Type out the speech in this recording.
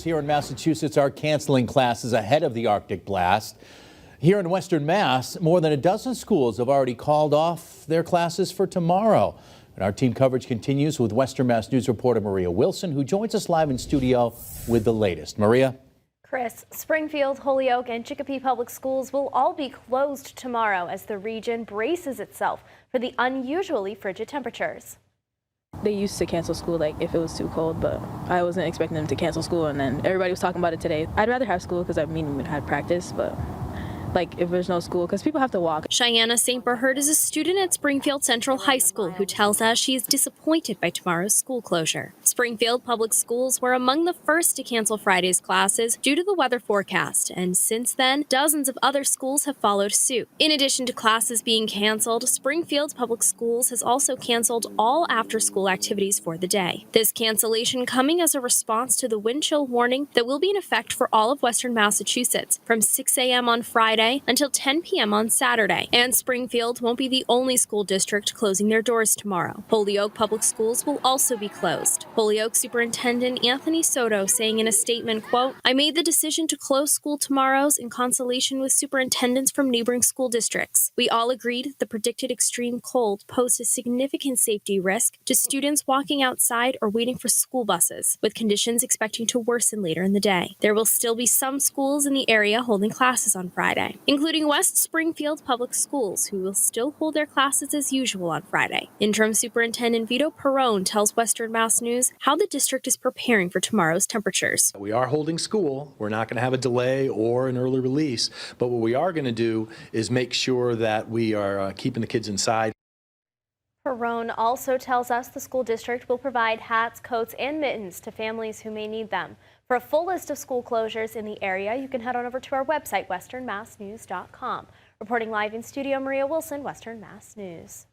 here in Massachusetts are canceling classes ahead of the Arctic blast. Here in Western Mass, more than a dozen schools have already called off their classes for tomorrow. And our team coverage continues with Western Mass News reporter Maria Wilson, who joins us live in studio with the latest. Maria? Chris, Springfield, Holyoke, and Chicopee Public Schools will all be closed tomorrow as the region braces itself for the unusually frigid temperatures. They used to cancel school like if it was too cold, but I wasn't expecting them to cancel school, and then everybody was talking about it today. I'd rather have school because we had practice, but like if there's no school, because people have to walk. Cheyenne St. Berhard is a student at Springfield Central High School who tells us she is disappointed by tomorrow's school closure. Springfield Public Schools were among the first to cancel Friday's classes due to the weather forecast, and since then, dozens of other schools have followed suit. In addition to classes being canceled, Springfield Public Schools has also canceled all after-school activities for the day. This cancellation coming as a response to the wind chill warning that will be in effect for all of Western Massachusetts from 6 a.m. on Friday until 10 p.m. on Saturday. And Springfield won't be the only school district closing their doors tomorrow. Holyoke Public Schools will also be closed. Holyoke Superintendent Anthony Soto saying in a statement, quote, "I made the decision to close school tomorrows in consultation with superintendents from neighboring school districts. We all agreed the predicted extreme cold posed a significant safety risk to students walking outside or waiting for school buses, with conditions expecting to worsen later in the day. There will still be some schools in the area holding classes on Friday, including West Springfield Public Schools, who will still hold their classes as usual on Friday." Interim Superintendent Vito Perrone tells Western Mass News how the district is preparing for tomorrow's temperatures. We are holding school. We're not going to have a delay or an early release, but what we are going to do is make sure that we are keeping the kids inside. Perrone also tells us the school district will provide hats, coats, and mittens to families who may need them. For a full list of school closures in the area, you can head on over to our website, westernmassnews.com. Reporting live in studio, Maria Wilson, Western Mass News.